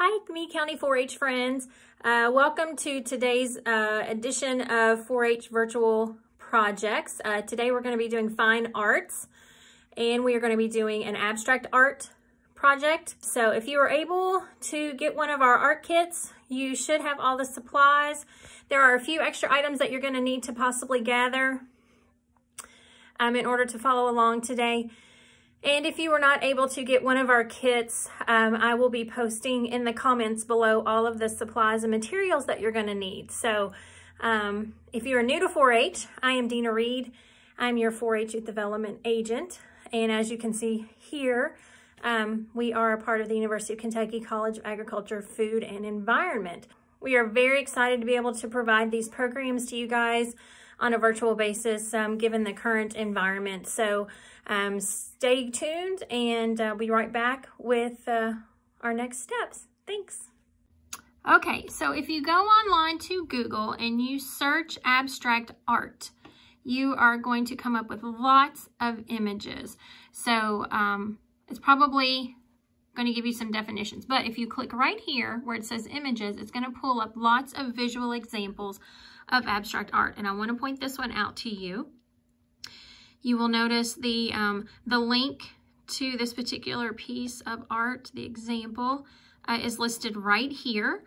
Hi, Meade County 4-H friends. Welcome to today's edition of 4-H virtual projects. Today we're going to be doing fine arts, and we are going to be doing an abstract art project. So if you are able to get one of our art kits, you should have all the supplies. There are a few extra items that you're going to need to possibly gather in order to follow along today. And if you were not able to get one of our kits, I will be posting in the comments below all of the supplies and materials that you're going to need. So if you're new to 4-H, I am Dina Reed. I'm your 4-H Youth Development Agent. And as you can see here, we are a part of the University of Kentucky College of Agriculture, Food, and Environment. We are very excited to be able to provide these programs to you guys on a virtual basis, given the current environment. So stay tuned, and I'll be right back with our next steps. Thanks. Okay, so if you go online to Google and you search abstract art, you are going to come up with lots of images. So it's probably going to give you some definitions, but if you click right here where it says images, it's going to pull up lots of visual examples of abstract art. And I want to point this one out to you. You will notice the link to this particular piece of art, the example, is listed right here.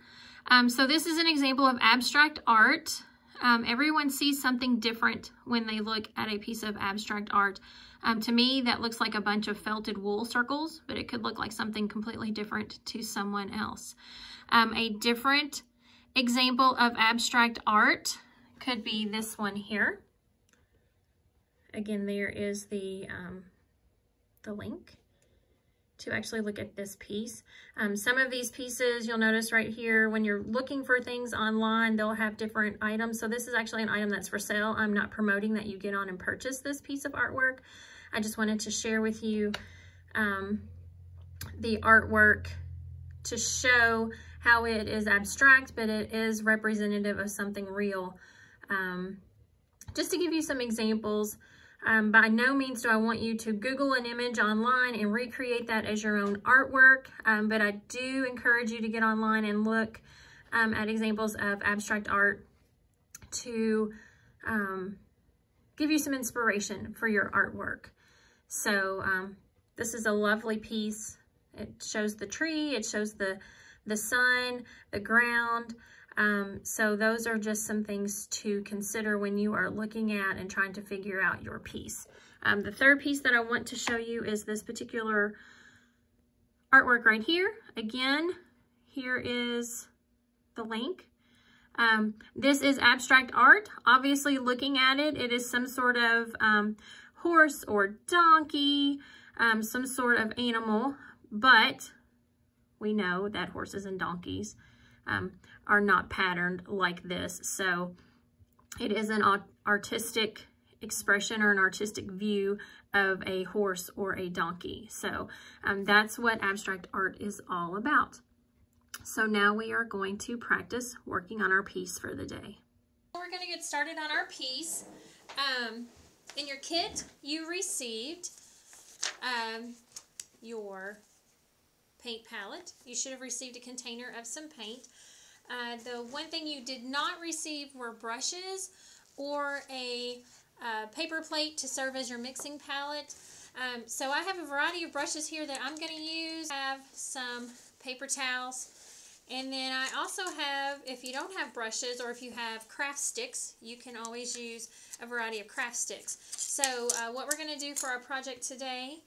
So this is an example of abstract art. Everyone sees something different when they look at a piece of abstract art. To me, that looks like a bunch of felted wool circles, but it could look like something completely different to someone else. A different example of abstract art could be this one here. Again, there is the link to actually look at this piece. Some of these pieces, you'll notice right here, when you're looking for things online, they'll have different items. So this is actually an item that's for sale. I'm not promoting that you get on and purchase this piece of artwork. I just wanted to share with you the artwork to show how it is abstract, but it is representative of something real. Just to give you some examples, by no means do I want you to Google an image online and recreate that as your own artwork, but I do encourage you to get online and look at examples of abstract art to give you some inspiration for your artwork. So this is a lovely piece. It shows the tree, it shows the sun, the ground. So those are just some things to consider when you are looking at and trying to figure out your piece. The third piece that I want to show you is this particular artwork right here. Again, here is the link. This is abstract art. Obviously, looking at it, it is some sort of horse or donkey, some sort of animal, but we know that horses and donkeys are not patterned like this. So it is an artistic expression or an artistic view of a horse or a donkey. So that's what abstract art is all about. So now we are going to practice working on our piece for the day. We're going to get started on our piece. In your kit, you received your paint palette. You should have received a container of some paint. The one thing you did not receive were brushes or a paper plate to serve as your mixing palette. So I have a variety of brushes here that I'm going to use. I have some paper towels. And then I also have, if you don't have brushes or if you have craft sticks, you can always use a variety of craft sticks. So what we're going to do for our project today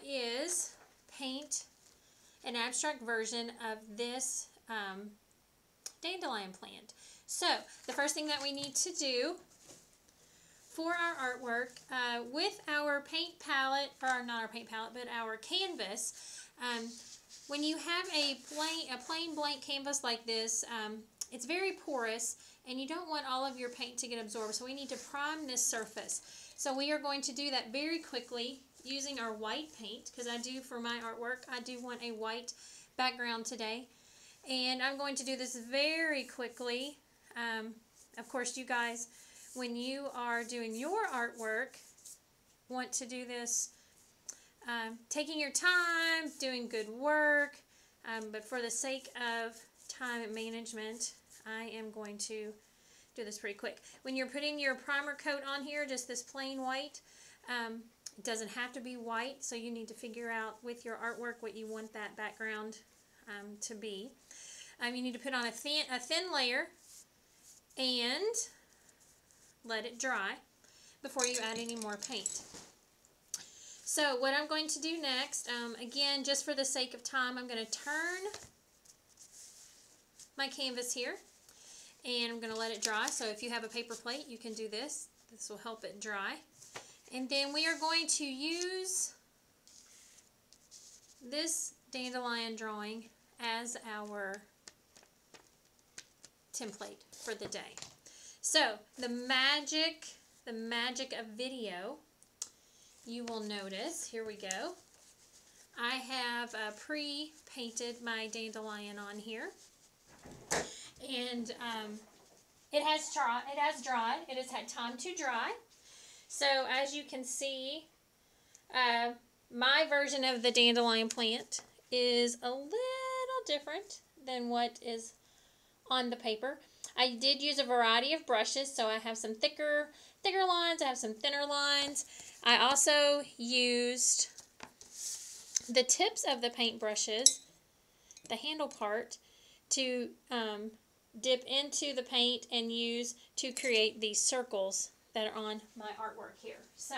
is paint an abstract version of this dandelion plant. So the first thing that we need to do for our artwork with our paint palette, or not our paint palette, but our canvas, when you have a plain blank canvas like this, it's very porous and you don't want all of your paint to get absorbed, so we need to prime this surface. So we are going to do that very quickly using our white paint, because I do, for my artwork, I do want a white background today. And I'm going to do this very quickly. Of course, you guys, when you are doing your artwork, want to do this taking your time, doing good work, but for the sake of time management, I am going to do this pretty quick. When you're putting your primer coat on here, just this plain white, it doesn't have to be white, so you need to figure out with your artwork what you want that background to be. You need to put on a thin layer and let it dry before you add any more paint. So what I'm going to do next, again, just for the sake of time, I'm going to turn my canvas here, and I'm going to let it dry. So if you have a paper plate, you can do this. This will help it dry. And then we are going to use this dandelion drawing as our template for the day. So the magic of video, you will notice, here we go, I have pre-painted my dandelion on here, and it has dried. It has had time to dry. So as you can see, my version of the dandelion plant is a little different than what is on the paper. I did use a variety of brushes, so I have some thicker lines, I have some thinner lines. I also used the tips of the paint brushes, the handle part, to dip into the paint and use to create these circles that are on my artwork here. So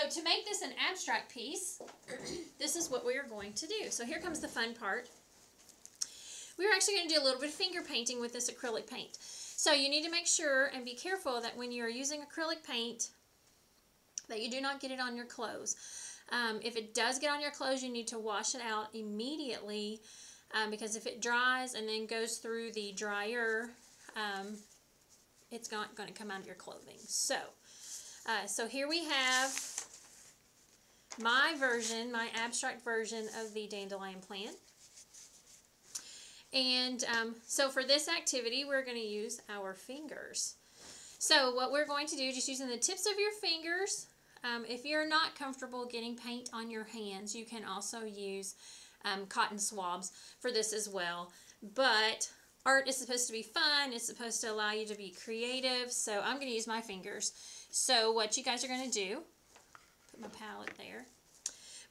to make this an abstract piece, this is what we are going to do. So here comes the fun part. We're actually going to do a little bit of finger painting with this acrylic paint. So you need to make sure and be careful that when you're using acrylic paint, that you do not get it on your clothes. If it does get on your clothes, you need to wash it out immediately, because if it dries and then goes through the dryer, it's not going to come out of your clothing. So here we have my version, my abstract version of the dandelion plant. And so for this activity, we're going to use our fingers. So what we're going to do, just using the tips of your fingers, if you're not comfortable getting paint on your hands, you can also use cotton swabs for this as well. But art is supposed to be fun. It's supposed to allow you to be creative. So I'm going to use my fingers. So what you guys are going to do, put my palette there.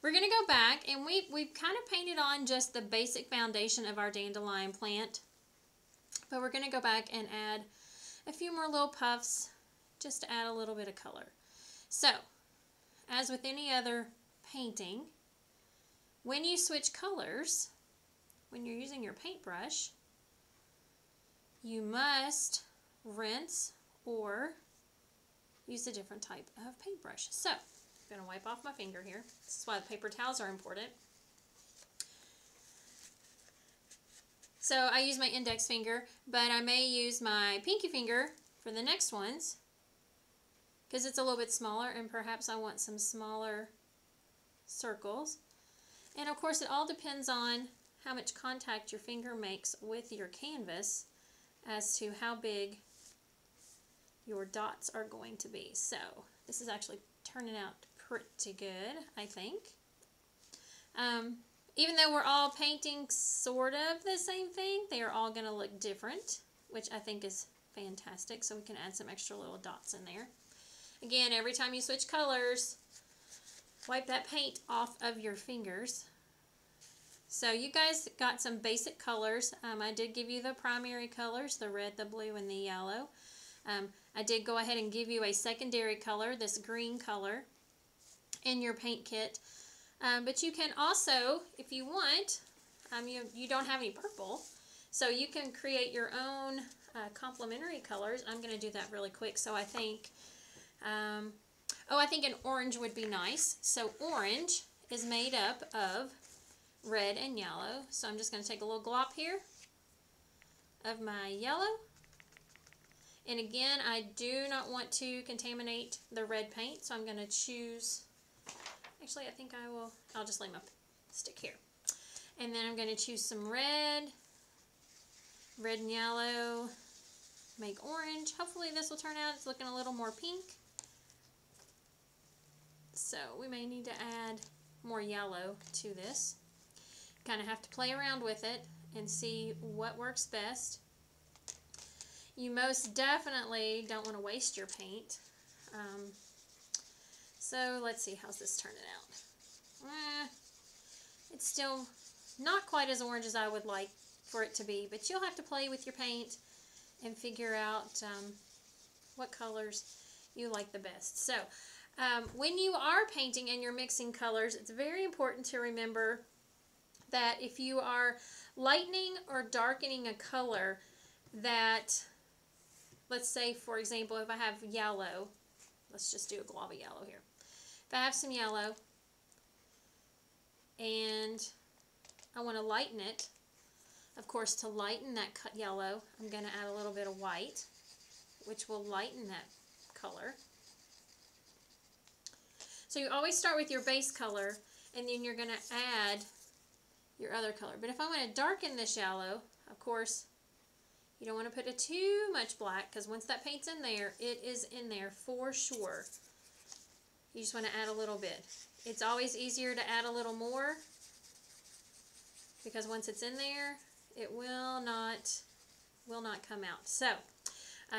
We're going to go back, and we've kind of painted on just the basic foundation of our dandelion plant. But we're going to go back and add a few more little puffs just to add a little bit of color. So, as with any other painting, when you switch colors, when you're using your paintbrush, you must rinse or use a different type of paintbrush. So, I'm going to wipe off my finger here. This is why the paper towels are important. So I use my index finger, but I may use my pinky finger for the next ones because it's a little bit smaller, and perhaps I want some smaller circles. And of course it all depends on how much contact your finger makes with your canvas as to how big your dots are going to be. So this is actually turning out pretty good, I think. Even though we're all painting sort of the same thing, they are all going to look different, which I think is fantastic. So we can add some extra little dots in there. Again, every time you switch colors, wipe that paint off of your fingers. So you guys got some basic colors. I did give you the primary colors, the red, the blue, and the yellow. I did go ahead and give you a secondary color, this green color, in your paint kit. But you can also, if you want, you don't have any purple, so you can create your own complementary colors. I'm going to do that really quick. So I think, I think an orange would be nice. So orange is made up of red and yellow. So I'm just going to take a little glop here of my yellow. And again, I do not want to contaminate the red paint, so I'm going to choose, actually I think I'll just lay my stick here. And then I'm going to choose some red and yellow, make orange. Hopefully this will turn out, it's looking a little more pink. So we may need to add more yellow to this. kind of have to play around with it and see what works best. You most definitely don't want to waste your paint. So let's see, how's this turning out? It's still not quite as orange as I would like for it to be, but you'll have to play with your paint and figure out what colors you like the best. So when you are painting and you're mixing colors, it's very important to remember that if you are lightening or darkening a color, that, let's say for example, if I have yellow, let's just do a guava yellow here. If I have some yellow and I want to lighten it, of course, to lighten that yellow, I'm going to add a little bit of white, which will lighten that color. So you always start with your base color, and then you're going to add your other color. But if I want to darken this yellow, of course, you don't want to put too much black, because once that paint's in there, it is in there for sure. You just want to add a little bit. It's always easier to add a little more, because once it's in there, it will not come out. So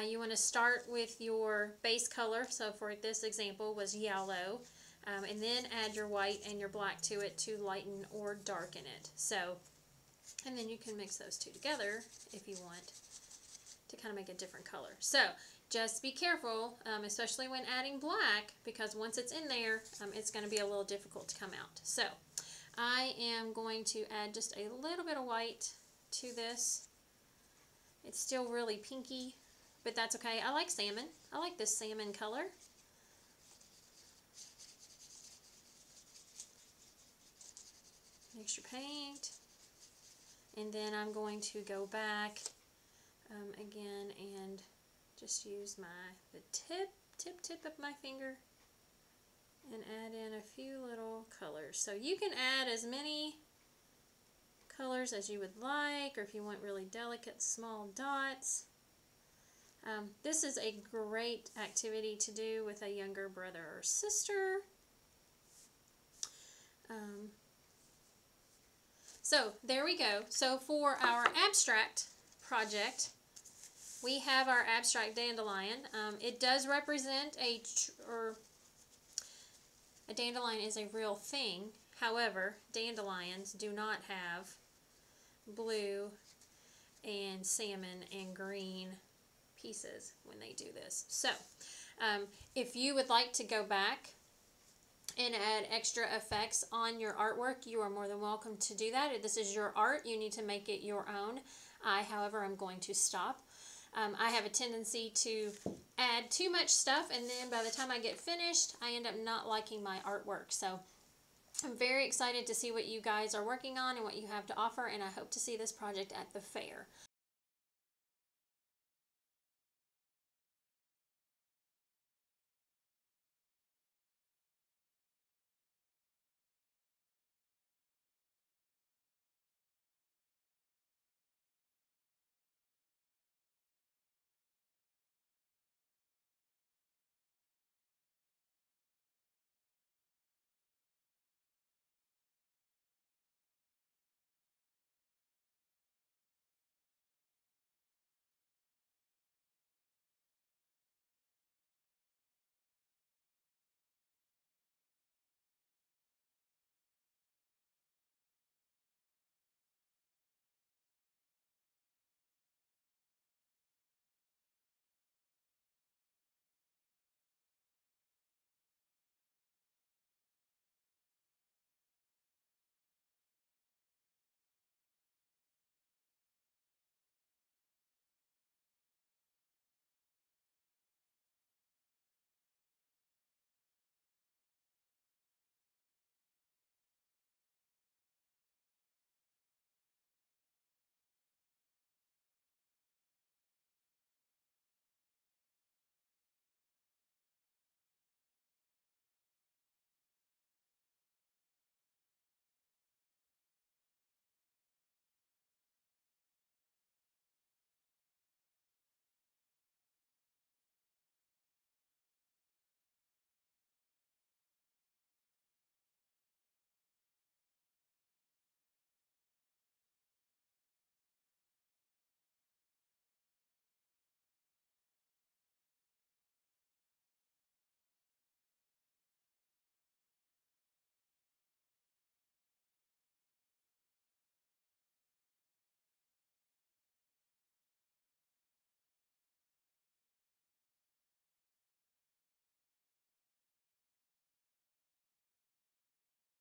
you want to start with your base color. So for this example was yellow, and then add your white and your black to it to lighten or darken it. So, and then you can mix those two together if you want to kind of make a different color. So just be careful, especially when adding black, because once it's in there, it's going to be a little difficult to come out. So I am going to add just a little bit of white to this. It's still really pinky, but that's okay. I like salmon. I like this salmon color. Mix your paint, and then I'm going to go back again and just use the tip of my finger and add in a few little colors. So you can add as many colors as you would like, or if you want really delicate small dots. This is a great activity to do with a younger brother or sister. So there we go. So for our abstract project, we have our abstract dandelion. It does represent a dandelion is a real thing. However, dandelions do not have blue and salmon and green pieces when they do this. So if you would like to go back and add extra effects on your artwork, you are more than welcome to do that. If this is your art, you need to make it your own. However, I'm going to stop. I have a tendency to add too much stuff, and then by the time I get finished, I end up not liking my artwork. So I'm very excited to see what you guys are working on and what you have to offer, and I hope to see this project at the fair.